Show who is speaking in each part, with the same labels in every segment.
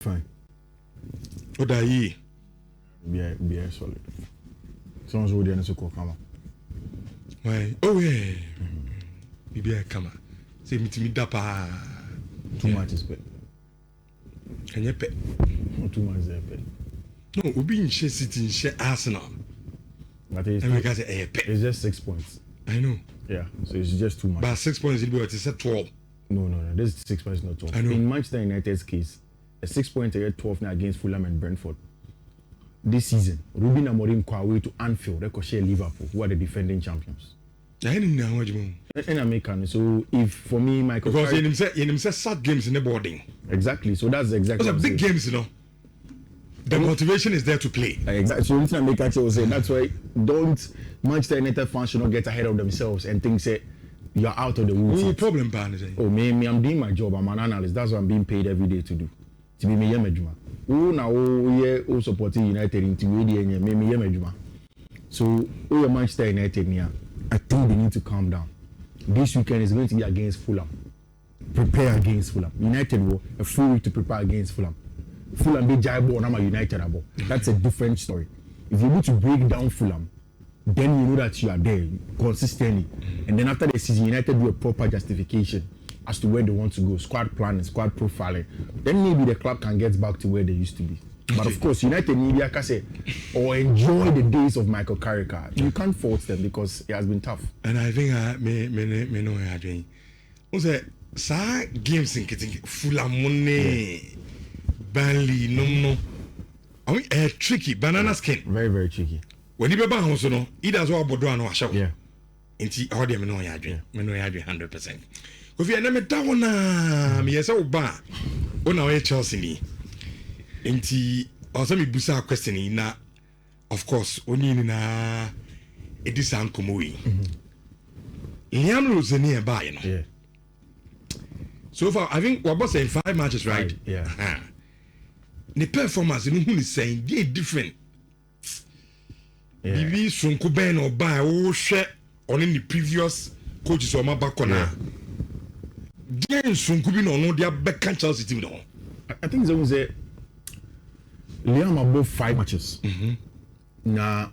Speaker 1: Fine.
Speaker 2: What are you?
Speaker 1: Be solid. Someone's already on the come on.
Speaker 2: Why? Oh yeah. Be a come on. Say me to me dapa.
Speaker 1: Too much is pet.
Speaker 2: Can you pet?
Speaker 1: Not too much is pet.
Speaker 2: No, we be in City in Arsenal.
Speaker 1: But it's just 6 points.
Speaker 2: I know.
Speaker 1: Yeah, so it's just too much.
Speaker 2: But 6 points it is at 12.
Speaker 1: No. This 6 points not 12.
Speaker 2: I know.
Speaker 1: In Manchester United's case, a 6 point ahead 12 now against Fulham and Brentford. This season, Ruben Amorim go away to Anfield, ricochet Liverpool, who are the defending champions.
Speaker 2: I didn't know what you mean.
Speaker 1: And American. So if for me, Michael,
Speaker 2: because you say sad games in the boarding.
Speaker 1: Exactly. So that's exactly.
Speaker 2: Those are big games, you know. The motivation is there to play.
Speaker 1: Exactly. So anything I make actually was saying that's why don't Manchester United fans should not get ahead of themselves and think say you're out of the woods.
Speaker 2: No problem, Pan.
Speaker 1: Oh, me, I'm doing my job. I'm an analyst. That's what I'm being paid every day to do. To be me yemejuma. Oh now oh supporting United into me yemejuma. So oh Manchester United here. I think they need to calm down. This weekend is going to be against Fulham. Prepare against Fulham. United will a full week to prepare against Fulham. Fulham be Jaibo and United abo. That's a different story. If you're able to break down Fulham, then you know that you are there consistently. And then after the season, United do a proper justification as to where they want to go, squad planning, squad profiling. Then maybe the club can get back to where they used to be. But of course, United need to say or enjoy the days of Michael Carricker. You can't fault them because it has been tough.
Speaker 2: And I think me know what I'm doing. Also, sa games in getting Fulham money, Burnley, no. I mean, tricky banana skin.
Speaker 1: Very, very tricky.
Speaker 2: When you be back home, no, either as well Bodwa no show.
Speaker 1: Yeah.
Speaker 2: Inti how them know what I'm doing. Me know what I'm doing 100%. If you never down na, me yes ba. Ona we Chelsea ni. Inti also me busa question na, of course oni na edisa ankomoyi. Liam Rosenior ba you know.
Speaker 1: Yeah.
Speaker 2: So far I think what was saying 5 matches right?
Speaker 1: Yeah.
Speaker 2: The performance you know saying they different. Bibi Sonko Ben or ba o hwe on the previous coaches or my back on now. Then Sonko bi no no dia back Chelsea team no.
Speaker 1: I think someone say Liam above 5 matches. Na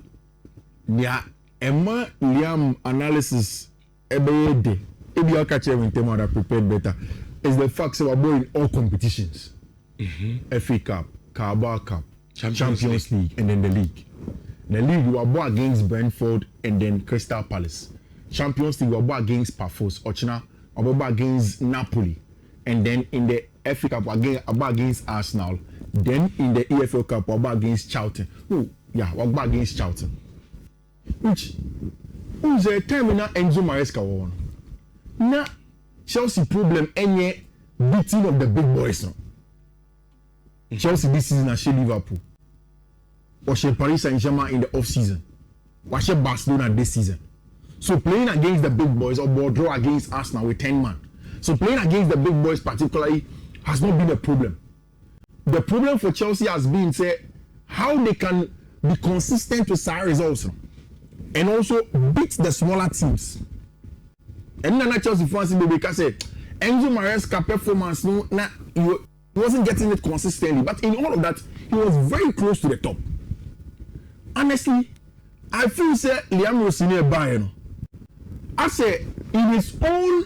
Speaker 1: Emma Liam analysis every day. If you catch him in terms of prepared better, is the fact that we're in all competitions. FA Cup, Carabao Cup, Champions League, and then the league. The league we were against Brentford and then Crystal Palace. Champions League we were against Pafos, Ochina, we were against Napoli, and then in the FA Cup we were against Arsenal. Then in the EFL Cup we were against Charlton. We were against Charlton. Which was a time na Enzo Maresca won. Na Chelsea problem any beating of the big boys now. Chelsea this season and Liverpool. Or Paris Saint-Germain in the off season. Or Barcelona this season. So playing against the big boys or draw against Arsenal with 10 man. So playing against the big boys particularly has not been a problem. The problem for Chelsea has been say how they can be consistent with side results and also beat the smaller teams. And then Chelsea fans in the week say Enzo Maresca performance no na he wasn't getting it consistently, but in all of that he was very close to the top. Honestly, I feel say Liam Rosenior Bayern. I say in his own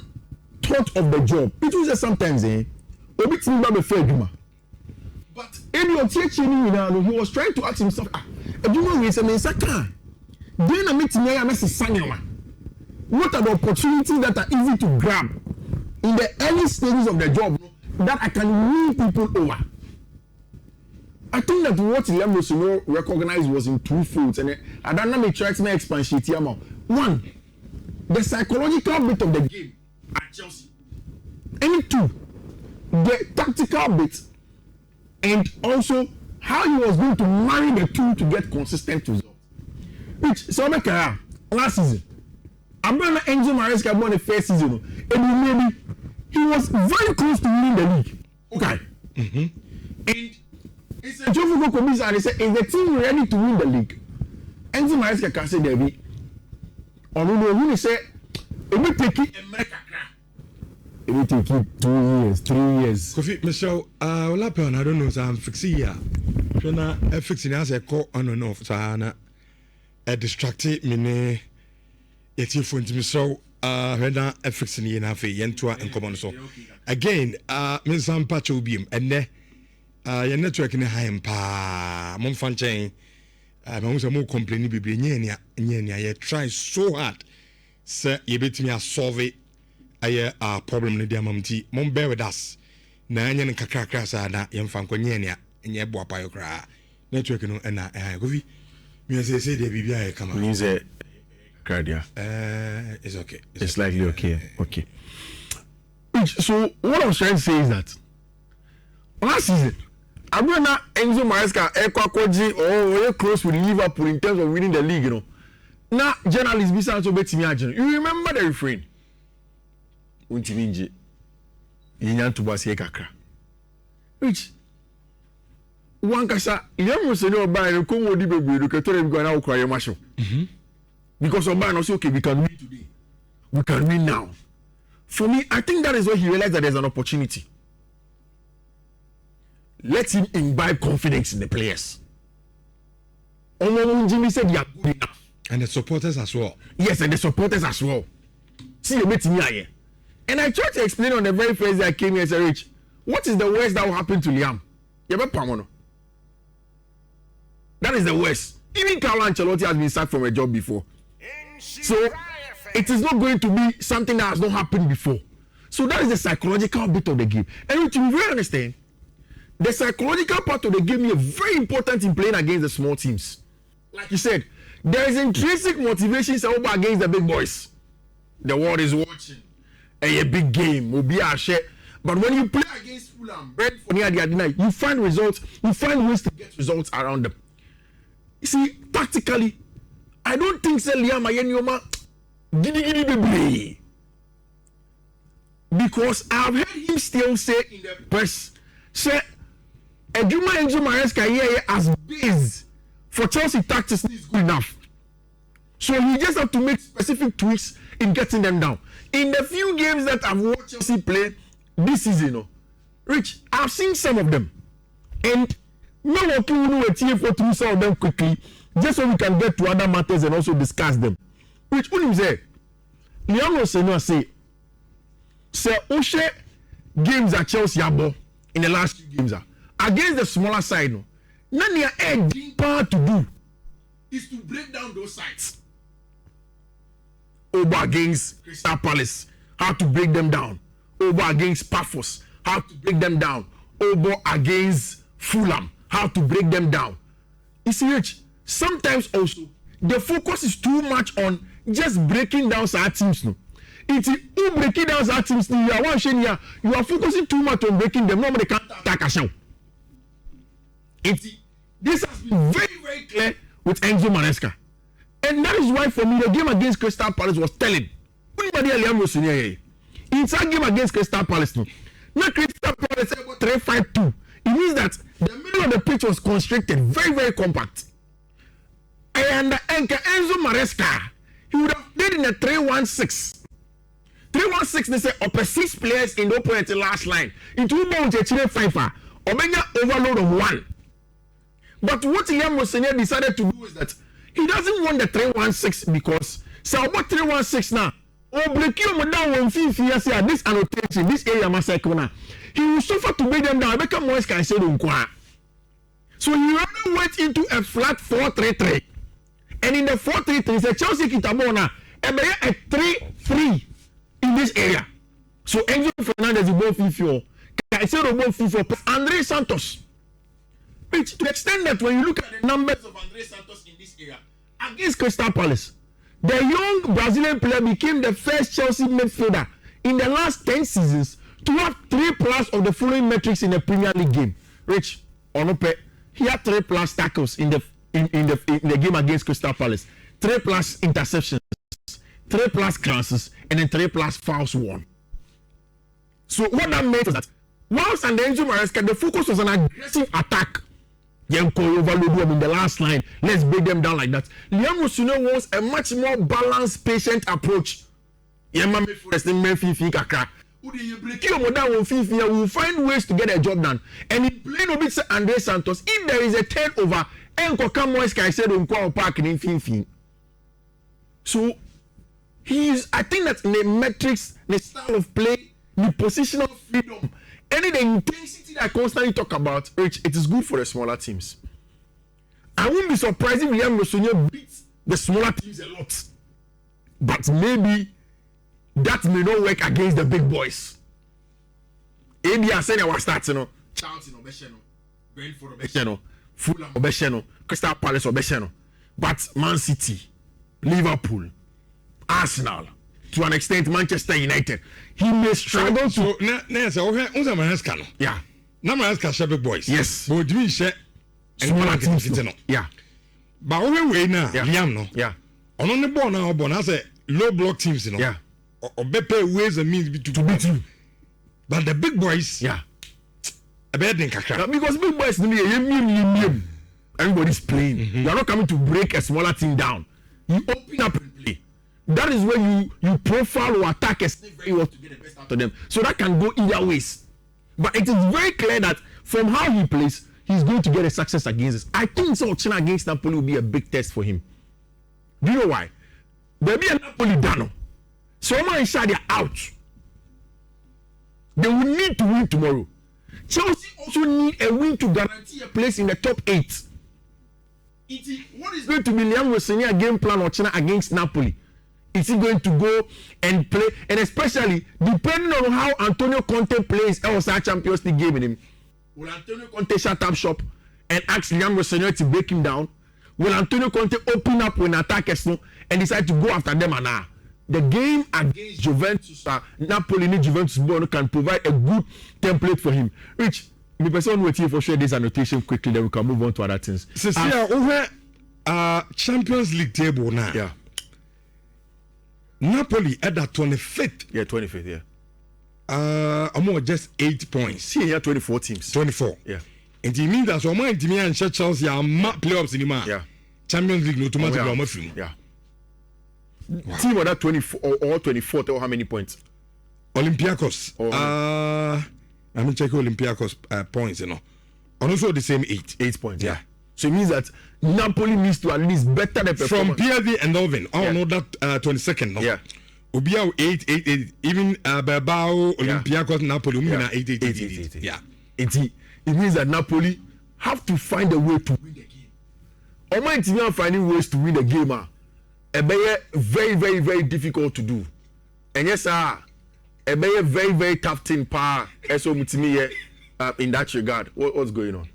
Speaker 1: thought of the job, it was just sometimes obi tin ba be fair duma. But in your teaching he was trying to ask himself, eduma we say me saka. Then I meet me Sanyawa. What are the opportunities that are easy to grab in the early stages of the job that I can win people over? I think that what Liam Rosenior recognized was in two folds, and I don't know me try to expansion here. One, the psychological bit of the game at Chelsea, and two, the tactical bit, and also how he was going to marry the two to get consistent results. Which Sobeka last season, Abana Enzo Maresca won the first season, and maybe he was very close to winning the league. Okay, and it's a job for Komis and he said, is the team ready to win the league? Enzo Maresca can say Debbie. Or no, when he say, if we take it America, it will take you 2 years, 3 years.
Speaker 2: Kofi, Michelle, Lapel, I don't know, so I'm fixing here. I'm fixing as a call on and off, Sana. A distracted me, yet you find me so, when I'm fixing in a fee, Yentua and common so. Again, Miss Sam Pacho beam, and there, your network in a high and pa, Monfanchain. I'm also more complaining, be Yenya, try so hard, sir, you bet me a solve it. Aye, problem ni dia mamti. Mom bear with us. Na anya ni kakra sa na yemfa nkonye ne enye bo apayo kra. Network no na Kofi. Me say dey bibia e kama.
Speaker 1: Means cardia.
Speaker 2: It's okay.
Speaker 1: It's likely okay. Okay. So what I'm trying to say is that last season, Abrana Enzo Maresca Ekwakoji or close with Liverpool in terms of winning the league, you know. Now journalists be saying to bet me agent. You remember the refrain? Untiminje yinya to basi kakra which one kasa Liam Rosenior buy no come odi bebre do ketere bi na okra yema show because oba no say okay we can win today, we can win now. For me, I think that is where he realized that there's an opportunity. Let him imbibe confidence in the players. Jimmy said they are good enough,
Speaker 2: and the supporters as well.
Speaker 1: Yes, and the supporters as well. See you meeting here. And I tried to explain on the very first day I came here as a Rich, what is the worst that will happen to Liam? That is the worst. Even Carlo Ancelotti has been sacked from a job before. So it is not going to be something that has not happened before. So that is the psychological bit of the game. And to really understand, the psychological part of the game is very important in playing against the small teams. Like you said, there is intrinsic motivation against the big boys. The world is watching. A big game will be a share, but when you play against Fulham, Brentford, you find results. You find ways to get results around them. You see, tactically, I don't think Liam Ayenyoma giddy baby, because I've heard him still say in the press, say, Ejuma Enzo Maresca here as base for Chelsea tactics is good enough. So you just have to make specific tweaks in getting them down. In the few games that I've watched Chelsea play this season, Rich, I've seen some of them. And no one can do a TFO through some of them quickly, just so we can get to other matters and also discuss them. Rich, what do you say? Liam Rosenior say Oshe games at Chelsea abo in the last few games against the smaller side, no. Nania a part to do is to break down those sides. Over against Crystal Palace, how to break them down. Over against Paphos, how to break them down. Over against Fulham, how to break them down. You see, Rich, sometimes also the focus is too much on just breaking down our teams. No, it's breaking down our teams. You are focusing too much on breaking them. Nobody can attack a show. This has been very, very clear with Enzo Maresca. And that is why for me the game against Crystal Palace was telling. Anybody Liam Rosenior inside game against Crystal Palace, no. Now Crystal Palace 3-5-2. It means that the middle of the pitch was constricted, very, very compact. And Enzo Maresca, he would have played in a 3-1-6. 3-1-6, they say upper 6 players in the opponent's last line. It will be a 3-5 Omega overload of 1. But what Liam Rosenior decided to do is that he doesn't want the 3-1-6 because so about 3-1-6 now. Oh, break you down when Fifi this annotation, this area massacre now. He will suffer to break them down. Become more can say so he rather went into a flat 4-3-3. And in the 4-3-3, the Chelsea Kitabona, a 3-3 in this area. So Enzo Fernandez is both Fifi. Caicedo both Fifi. Andre Santos. Which to the extent that when you look at the numbers of Andre Santos in this area against Crystal Palace, the young Brazilian player became the first Chelsea midfielder in the last 10 seasons to have 3+ of the following metrics in a Premier League game. Rich Onope, he had 3+ tackles in the game against Crystal Palace, 3+ interceptions, 3+ clearances, and then 3+ fouls won. So what that meant was that whilst under Enzo Maresca, the focus was an aggressive attack. Overload them in the last line. Let's break them down like that. Liam Rosenior wants a much more balanced, patient approach. We will find ways to get a job done. And in playing a bit Andre Santos, if there is a turnover, so I think that in the metrics, the style of play, the positional freedom, and the intensity that I constantly talk about, Rich, it is good for the smaller teams. I won't be surprised if Liam Rosenior beats the smaller teams a lot. But maybe that may not work against the big boys. Maybe I said I was starting, Chelsea Obesheno, Brentford Obesheno, Fulham Obesheno, Crystal Palace Obesheno. But Man City, Liverpool, Arsenal, to an extent Manchester United, he may struggle to. Yeah.
Speaker 2: Now big boys.
Speaker 1: Yes.
Speaker 2: But we share
Speaker 1: smaller teams. Yeah.
Speaker 2: But we now, Liam no.
Speaker 1: Yeah.
Speaker 2: On the ball now, I say low block teams, you know.
Speaker 1: Yeah.
Speaker 2: Or better ways and means to beat you. But the big boys,
Speaker 1: yeah.
Speaker 2: A bad thing,
Speaker 1: because big boys, everybody's playing. Mm-hmm. You are not coming to break a smaller team down. You open up and play. That is when you profile or attack a team very well to get the best out of them. So that can go either ways. But it is very clear that from how he plays, he's going to get a success against us. I think so. China against Napoli will be a big test for him. Do you know why? There'll be a Napoli Dano. So man inside they're out. They will need to win tomorrow. Chelsea also need a win to guarantee a place in the top 8. What is going to be Liam Rosenior game plan or China against Napoli? Is he going to go and play? And especially depending on how Antonio Conte plays our Champions League game in him. Will Antonio Conte shut up shop and ask Liam Rosenior to break him down? Will Antonio Conte open up when attackers and decide to go after them? And the game against Juventus, Napoli and Juventus can provide a good template for him. Rich, me person wait here for share this annotation quickly, then we can move on to other things.
Speaker 2: So over Champions League table now.
Speaker 1: Yeah.
Speaker 2: Napoli at that 25th.
Speaker 1: Yeah, 25th, yeah.
Speaker 2: I'm just 8 points.
Speaker 1: See here 24 teams.
Speaker 2: 24.
Speaker 1: Yeah.
Speaker 2: And it means that so my team and Chelsea are playoffs in the
Speaker 1: yeah.
Speaker 2: Champions League no automatically.
Speaker 1: Yeah. Wow. Team on that 24 or 24th or how many points?
Speaker 2: Olympiacos. I'm checking Olympiacos points, you know. And also the same 8.
Speaker 1: 8 points. Yeah. So it means that Napoli needs to at least better the performance.
Speaker 2: From PSV and Elvin. I know that 22nd. No?
Speaker 1: Yeah.
Speaker 2: Ubiao 8. Even Bilbao, Olympiacos, Napoli, 8. Yeah.
Speaker 1: It means that Napoli have to find a way to win the game. Or my team are finding ways to win the game. Very, very, very difficult to do. And yes, sir, a very, very tough thing. In that regard, what's going on?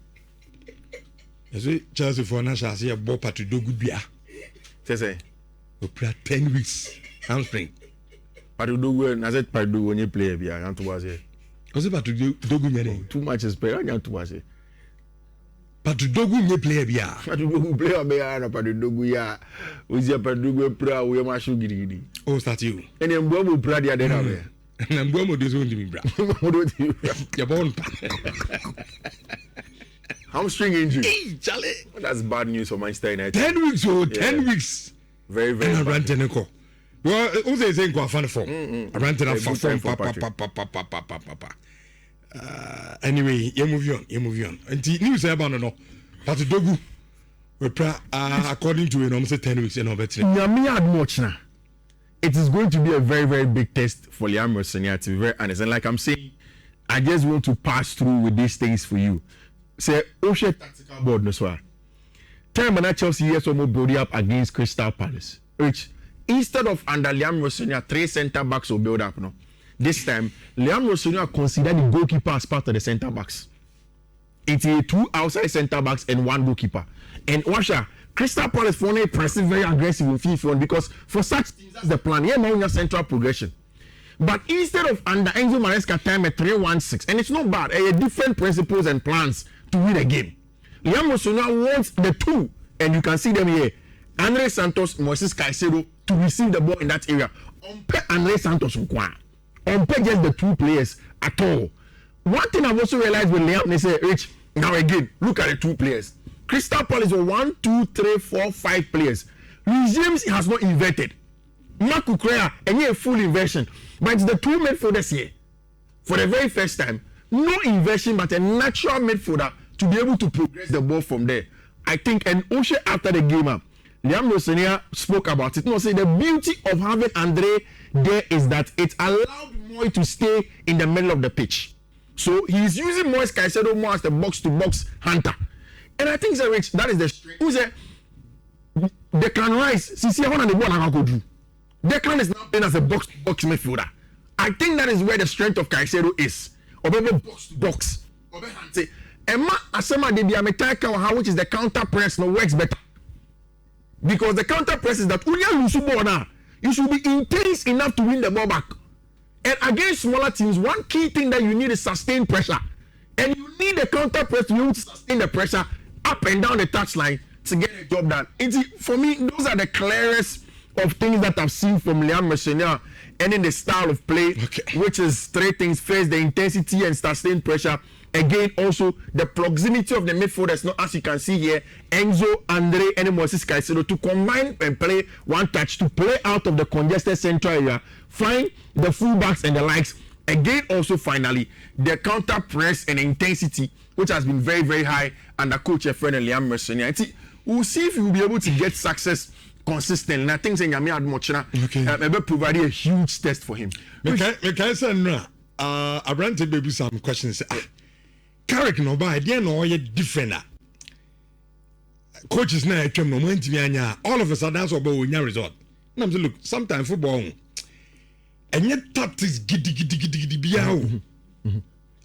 Speaker 2: Chelsea for national say a ball to do good beer.
Speaker 1: Say,
Speaker 2: we play 10 weeks hamstring.
Speaker 1: Padudogu, I said Padudogu when you play beer. I want to say.
Speaker 2: What's about Padudogu?
Speaker 1: Too much is pay. I want to say.
Speaker 2: Padudogu you play beer.
Speaker 1: Padudogu play beer. Na Padudogu ya. Ozi Padudogu pra we ma show gidi.
Speaker 2: Oh, start you.
Speaker 1: And then Mbomo pra dia dey na be.
Speaker 2: Na Mbomo dey so ndimi bra.
Speaker 1: Mbomo dey.
Speaker 2: Ya born.
Speaker 1: Hamstring injury.
Speaker 2: Hey, Charlie.
Speaker 1: Well, that's bad news for Manchester United.
Speaker 2: 10 weeks, 10 weeks.
Speaker 1: Very, very
Speaker 2: bad. Well, who say saying go fan form? I ran to that form. Anyway, you move on. And the news about no. But the Dogu, according to you, almost 10 weeks. You know better.
Speaker 1: It is going to be a very, very big test for Liam Rosenior, to be very honest. And like I'm saying, I just want to pass through with these things for you. Say, reshaped tactical board, no swear. Time when Chelsea yes or more body up against Crystal Palace. Which instead of under Liam Rosenior, 3 centre backs will build up. No, this time Liam Rosenior considered the goalkeeper as part of the centre backs. It's a 2 outside centre backs and 1 goalkeeper. And Washa, Crystal Palace for a pressing very aggressive in FIFA because for such things that's the plan. Yeah, now central progression. But instead of under Enzo Maresca time at 3-1-6, and it's not bad, different principles and plans to win a game. Liam Rosenior wants the 2, and you can see them here. Andre Santos, Moises Caicedo to receive the ball in that area. Andre Santos just the 2 players at all. One thing I've also realized with Liam, they say, Rich, now again, look at the 2 players. Crystal Palace were 1, 2, 3, 4, 5 players. Luis James has not inverted. Marco Correa, and a full inversion. But it's the 2 midfielders here. for the very first time, no inversion but a natural midfielder to be able to progress the ball from there. I think, and also after the game, Liam Rosenior spoke about it. No, say the beauty of having Andre there is that it allowed Moy to stay in the middle of the pitch. So he's using Moise Caicedo more as the box-to-box hunter. And I think that is the strength. Who's a Declan Rice? Sisi Ahona the ball na go do. Declan is now playing as a box-to-box midfielder. I think that is where the strength of Caicedo is. Obebe box-to-box. Obe hunting. Emma Asema de Diametaka, which is the counter press, no works better. Because the counter press is that when you lose the ball now, you should be intense enough to win the ball back. And against smaller teams, one key thing that you need is sustained pressure. And you need the counter press to be able to sustain the pressure up and down the touchline to get the job done. For me, those are the clearest of things that I've seen from Liam Rosenior and in the style of play, which is three things. First, the intensity and sustained pressure. Again, also the proximity of the midfielders, not as you can see here, Enzo, Andre, and Moises Caicedo to combine and play one touch to play out of the congested central area, find the fullbacks and the likes. Again, also finally, the counter press and intensity, which has been very, very high under coach friend Liam Rosenior. We'll see if he will be able to get success consistently. And I think Yami Admochina maybe provided a huge test for him.
Speaker 2: I ran to baby some questions. Carrick no by the no you different. Coaches na came no moment all of a sudden that's about when result. And I'm saying, look, sometimes football and yet tactics giddy biao.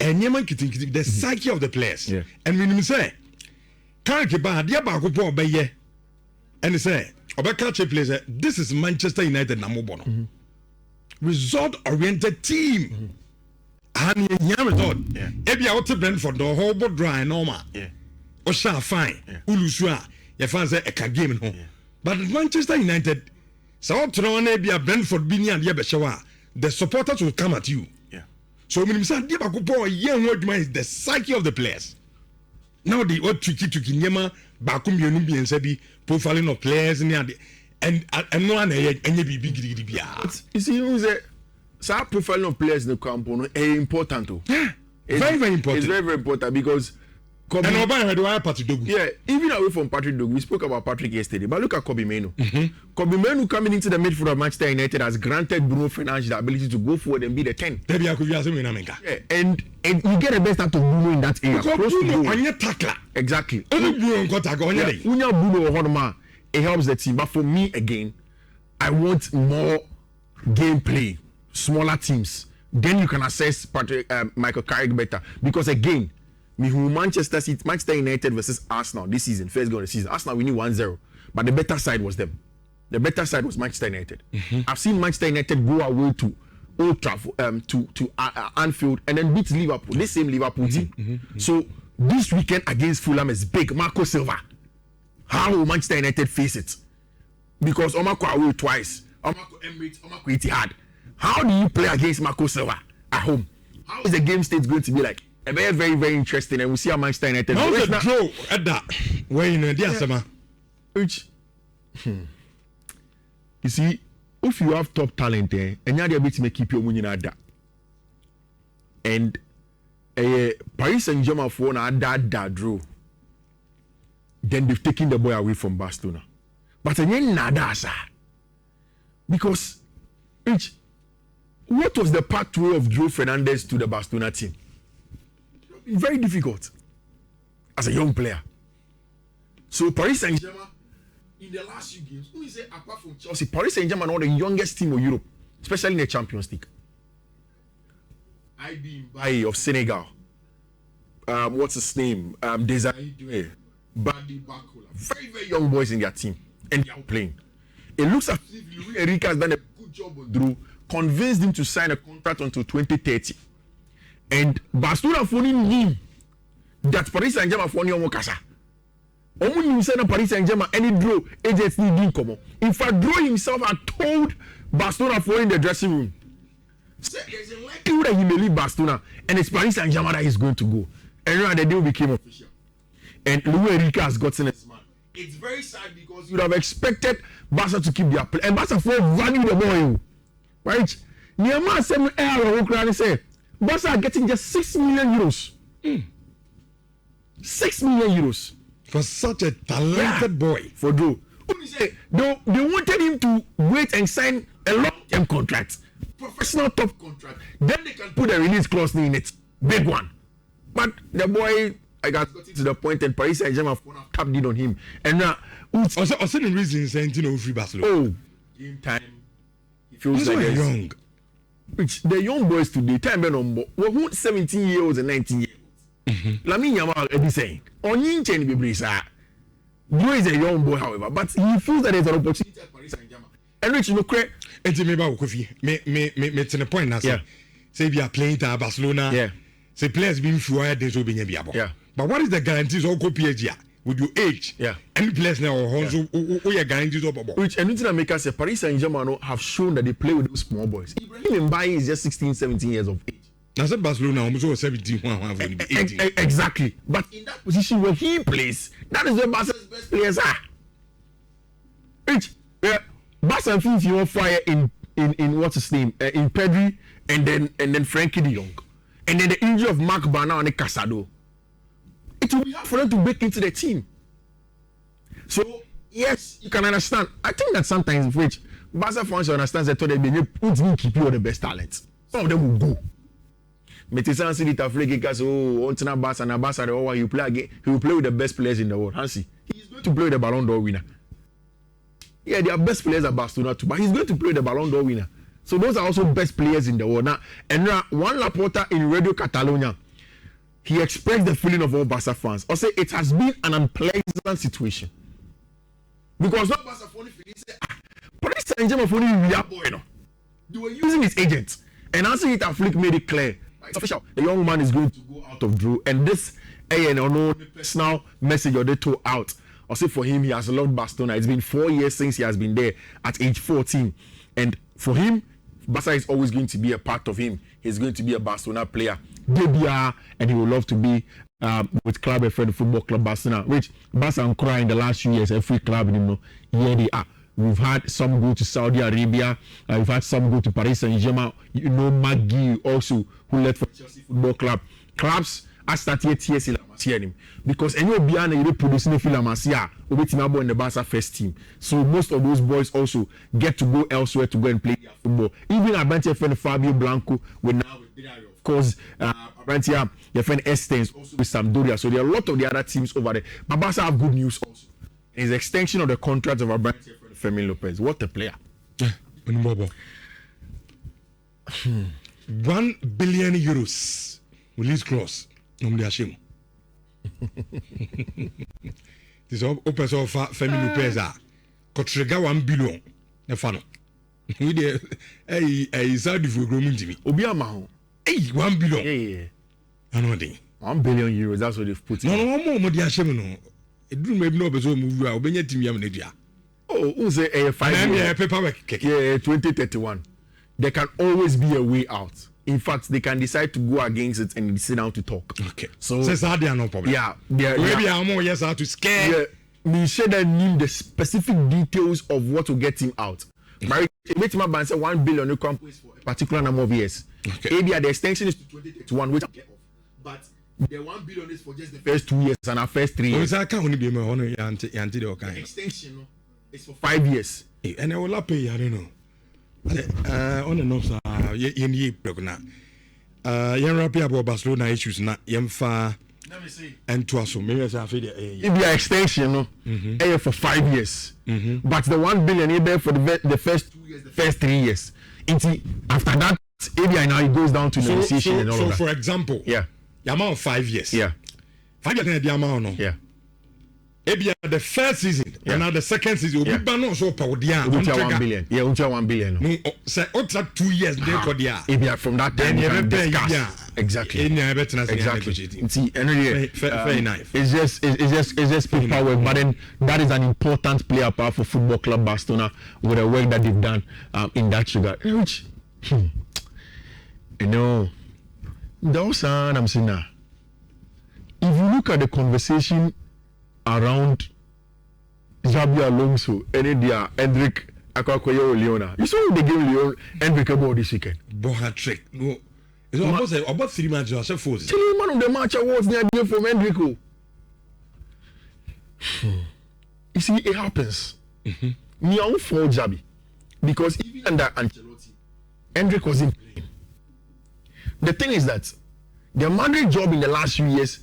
Speaker 2: And you man the psyche of the players. Yeah. And when you say Carrick ba dia ba ko po be and they say Obeka players this is Manchester United namobo. Result oriented team. And you result. Ebi a what Brentford the whole board dry normal. Yeah. Osha fine. Ulusua. Your fans say a game home. But Manchester United, so ebi a Brentford bini and yebeshawa. The supporters will come at you. Yeah. So when you say young word is the psyche of the players. Now the what tricky nyema bakum yonubi and sebi profiling of players and no one any big.
Speaker 1: You see who's a so profiling of players in the camp is important too.
Speaker 2: Yeah, very important.
Speaker 1: It's very, very important because even away from Patrick Dogu, we spoke about Patrick yesterday, but look at Kobe Menu. Kobe Menu coming into the midfield of Manchester United has granted Bruno Fernandes the ability to go forward and be the 10. Yeah, and you get the best out of Bruno in that area. Exactly. It helps the team, but for me again, I want more gameplay. Smaller teams, then you can assess Michael Carrick better because again, Manchester United versus Arsenal this season, first game of the season. Arsenal winning 1-0, but the better side was them. The better side was Manchester United. I've seen Manchester United go away to Old Trafford, to Anfield, and then beat Liverpool. This same Liverpool team. So this weekend against Fulham is big. Marco Silva. How will Manchester United face it? Because Omako away twice. Omako Emirates, Omako Etihad. How do you play against Marco Silva at home? How is the game state going to be like? Very, very, very interesting, and we see how Manchester United.
Speaker 2: How's the draw at that? Where you know, dear
Speaker 1: Which, you see, if you have top talent, and you're able to keep your money at that, and Paris Saint-Germain for that draw, then they've taken the boy away from Barcelona. But again, nada, sir, because which. What was the pathway of Joe Fernandes to the Barcelona team? Very difficult as a young player. So Paris Saint-Germain, in the last few games, who is it apart from Chelsea? Paris Saint-Germain are the youngest team of Europe, especially in the Champions League. IB Mbaye of Senegal. What's his name? Desiree Doué. Badi Bakola. Very, very young boys in their team, and they are playing. It looks as if Luis Enrique has done a good job on Drew. Convinced him to sign a contract until 2030. And Barcelona knew that Paris Saint-Germain for any Omokasa. Omu knew that Paris Saint-Germain any draw agents didn't come. In fact, Draw himself had told Barcelona for in the dressing room. So there's a likelihood that he may leave Barcelona and it's Paris Saint-Germain that he's going to go. And now the deal became official. And Luis Enrique has gotten his man. It's very sad because you would have expected Barca to keep their play. And Barca for value the boy. Right? Nhyira sem air wo kra ne say Barca are getting just 6 million euros. 6 million euros
Speaker 2: for such a talented boy.
Speaker 1: For Drew. They wanted him to wait and sign a long-term contract, professional top contract. Then they can put a release clause in it, big one. But the boy, I got to the point, and Paris Saint-Germain have tapped in on him. And now,
Speaker 2: also the reason saying free Barcelona.
Speaker 1: Oh, game time. He feels like
Speaker 2: they're young.
Speaker 1: Which the young boys today, time number, we're 17-year-olds and 19-year-olds. Lamine Yamal, be saying, on Yinchen Bibrisa. Drew is a young boy, however, but he feels that there's an opportunity at Paris Saint-Germain. And Rich, you know, Craig.
Speaker 2: And to me about Kofi, me to the point now. Say we are playing at Barcelona.
Speaker 1: Yeah.
Speaker 2: Say players being sure they will be able.
Speaker 1: Yeah.
Speaker 2: But what is the guarantees of PSG with your age?
Speaker 1: Yeah.
Speaker 2: Any players now also who are guarantees of about.
Speaker 1: Which and to make us say Paris Saint-Germain have shown that they play with those small boys. Ibrahim Mbaye is just 16, 17 years of age.
Speaker 2: Now said Barcelona almost 17, 18.
Speaker 1: Exactly. But in that position where he plays, that is where Barca's best players are. Rich, Barca and Fifi on fire in what's his name? In Pedri and then Frankie de Jong. And then the injury of Marc Bernal and Casado. It will be hard for them to break into the team. So yes, you can understand. I think that sometimes which Barca fans understand that they will keep you the best talents. Some of them will go. Metisan see the African because on Barca and Barca you play again. He will play with the best players in the world. Hansi, he's going to play with the Ballon d'Or winner. Yeah, they are best players at Barcelona too, but he's going to play the Ballon d'Or winner. So those are also best players in the world. Now, and now Juan Laporta in Radio Catalonia, he expressed the feeling of all Barca fans. Also, it has been an unpleasant situation because not Barca fans say, Paris Saint-Germain for real boy, no. They were using his agents, and as it Flick made it clear. It's official. The young man is going to go out of Drew, and this personal message or they told out. I say for him, he has loved Barcelona. It's been 4 years since he has been there at age 14, and for him, Barca is always going to be a part of him. He's going to be a Barcelona player, DBR, and he will love to be with Club Friend Football Club Barcelona. Which Barca and Cry in the last few years, every club here they are. We've had some go to Saudi Arabia. We've had some go to Paris Saint-Germain. You know, Maggie also, who left for Chelsea Football Club. Clubs are starting TSC Lamasianim because any of Biana producing a Filamasia in the Barca first team. So most of those boys also get to go elsewhere to go and play their football. Even Abantia friend Fabio Blanco, we're now with Diario. Of course, Abantia, your friend Estens also with Sampdoria. So there are a lot of the other teams over there. But Barca have good news also. It's extension of the contract of Abantia. Fermin Lopez, what a player.
Speaker 2: 1 billion euros release clause. Normally ashamed. This open so far Fermin Lopez Kotrega 1 billion. The funnel. We did a Saudi for grooming to me.
Speaker 1: Obiama.
Speaker 2: 1 billion.
Speaker 1: Yeah.
Speaker 2: I know thing.
Speaker 1: 1 billion euros, that's what they've put in.
Speaker 2: No more the ashamed. No. It do maybe no bezo move out. Obenya team yam.
Speaker 1: Oh, who's a 5 year
Speaker 2: paperwork?
Speaker 1: Yeah, 2031. There can always be a way out. In fact, they can decide to go against it and sit down to talk.
Speaker 2: Okay.
Speaker 1: So
Speaker 2: they are no problem.
Speaker 1: Yeah.
Speaker 2: Maybe I'm more yes how to scare.
Speaker 1: Yeah. Me said that name the specific details of what will get him out. But it my ban say 1 billion you come for a particular number of years.
Speaker 2: Okay.
Speaker 1: Maybe the extension is to 2031, which I get off. But the 1 billion is for just the first 2 years and our first 3 years.
Speaker 2: I can't be my honor the
Speaker 1: extension. It's for 5 years.
Speaker 2: And I will pay, I don't know. On and off, ye progna. Young rapper about Barcelona issues, not young far.
Speaker 1: Let me see.
Speaker 2: And to us, maybe I feel
Speaker 1: it be an extension, for 5 years. But the 1 billion is there for the first 2 years, the first 3 years. After that, ABI now it goes down to negotiation and all of that.
Speaker 2: So, for example,
Speaker 1: the
Speaker 2: amount of 5 years. 5 years, the amount, no?
Speaker 1: Yeah.
Speaker 2: Maybe the first season and now the second season will be banned so power dia
Speaker 1: 1 billion. Yeah, 1 billion.
Speaker 2: No, say outside 2 years they for dia.
Speaker 1: Maybe from that time you can discuss. Exactly.
Speaker 2: Exactly.
Speaker 1: See, anyway,
Speaker 2: very nice.
Speaker 1: It's just paperwork, but then that is an important player part for Football Club Barcelona with the work that they've done in that regard. Which, you know, those are I'm saying now. If you look at the conversation around Xabi Alonso and Hendrik Akwakoye Leona. You saw the game Leon Hendrik about this weekend.
Speaker 2: Boha trick. No. So about 3 matches, I said 4.
Speaker 1: Man of the match awards near the from Enrico. You see, it happens. Me on for Jabi. Because even under Ancelotti, Hendrik wasn't playing. The thing is that the Madrid job in the last few years,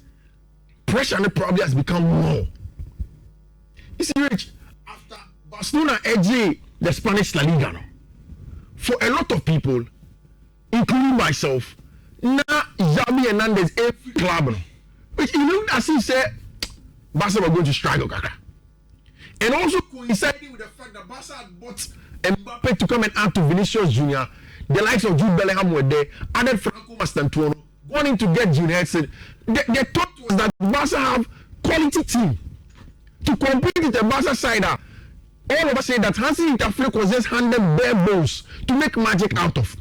Speaker 1: pressure and probably has become more. You see, Rich, after Barcelona edged the Spanish La Liga now, for a lot of people, including myself, now Xavi Hernandez every club now, which it looked as if said Barca were going to struggle, Kaka. And also coinciding with the fact that Barca had bought Mbappe to come and add to Vinicius Jr., the likes of Jude Bellingham were there, added Franco Mastantuono, going in to get Junior Edson. The thought was that Barca have quality team to compete with the Barca side. All of us say that Hansi Interflake was just handed bare bones to make magic out of.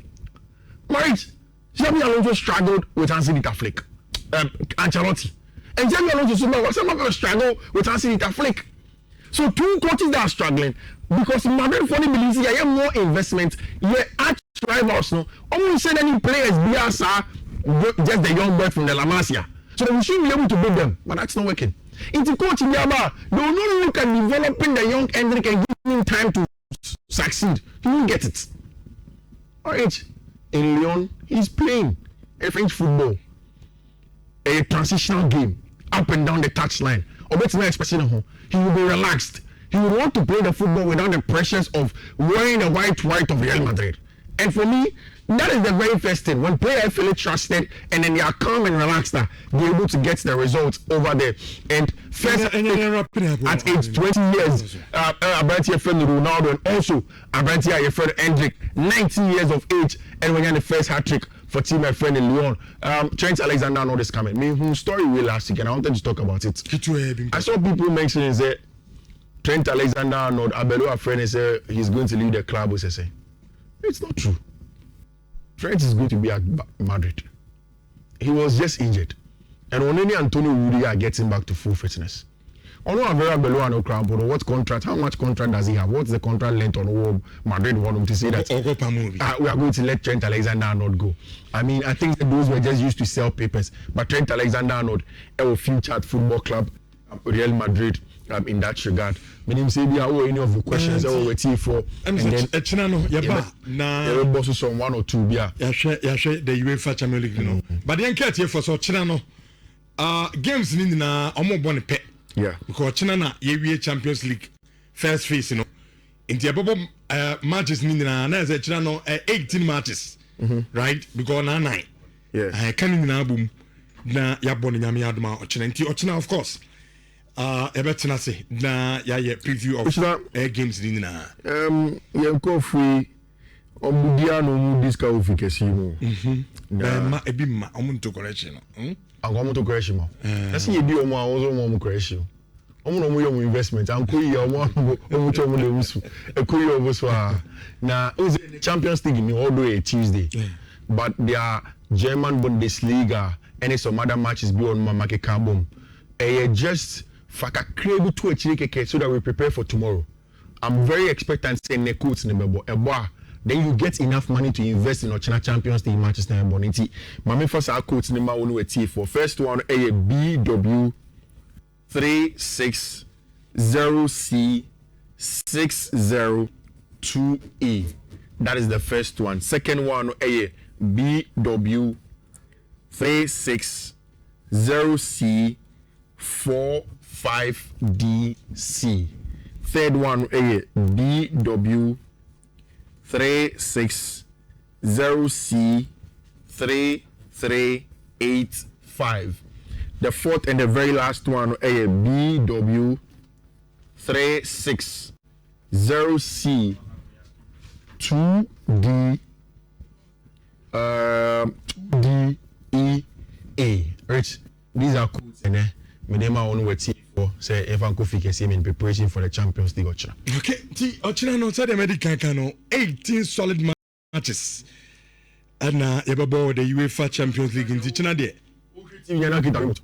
Speaker 1: Marriage, Xabi Alonso struggled with Hansi Interflake, Ancelotti. And Xabi Alonso some struggle with Hansi Interflake. So 2 coaches that are struggling because Madrid fully believes you have more investment, you arch rivals no. Almost said any players Biasa, just the young boy from the La Masia. So we should be able to beat them, but that's not working. Into coaching Yaba, they will not look at developing the young Hendrik and giving him time to succeed. He won't get it. Alright, in Lyon, he's playing a French football, a transitional game, up and down the touchline. Or better not expecting him. He will be relaxed. He will want to play the football without the pressures of wearing the white of Real Madrid. And for me, that is the very first thing. When players feel trusted and then they are calm and relaxed, they're able to get the results over there. And first, at age 20 years, Abrantia friend Ronaldo and also Abrantia friend Hendrik, 19 years of age, and when you're the first hat-trick for team my friend in Lyon. Trent Alexander-Arnold is coming. Me whose story we last week and I wanted to talk about it. I saw people mentioning that Trent Alexander-Arnold, Abelua friend, say he's going to leave the club. It's not true. Trent is going to be at Madrid. He was just injured. And only Antonio Rudiger are getting back to full fitness. Although Avera Belua no crown, but what contract? How much contract does he have? What's the contract length on what Madrid want him to say that we are going to let Trent Alexander-Arnold go? I mean, I think that those were just used to sell papers. But Trent Alexander-Arnold, a future at football club, Real Madrid, in that regard. My name is Abia. Any of the questions I will wait for? And then bosses on 1 or 2. Yeah,
Speaker 2: the UEFA Champions League, you know. But then get here for so Chinano. Games in the Omo pet.
Speaker 1: Yeah.
Speaker 2: Because Chinana, UEFA Champions League first phase, you know. In the above matches in the Chinano 18 matches, right? Because now 9.
Speaker 1: Yeah.
Speaker 2: I can't in the boom. Na Yabon Yamiadma or China, of course. Everton say na preview of games in na
Speaker 1: yanko free omudia no mu disca office no
Speaker 2: ma ebi ma omuntu correction
Speaker 1: omuntu correction ma asi ye di omo awozo omo correction omo no mo yo investment anko yi omo to mo le musu ekoyi obo so na Champions League ni all day Tuesday but their German Bundesliga and some other matches be on market carbon just faka create to a chike so that we prepare for tomorrow. I'm very expectant saying ne coach number then you get enough money to invest in China Champions League matches na boniti. Mama first our coach number one we for first one a BW 360C602E. That is the first one. Second one a BW 360C45DC. Third one a BW 360C3385. The fourth and the very last one a BW 360C2D 2DEA. Rich, these are codes and Medema on what for say if Uncle Fike see in preparation for the Champions League.
Speaker 2: Okay, Ochina no said the medical cano 18 solid matches. And yababo the UEFA Champions League in China there.
Speaker 1: You're not getting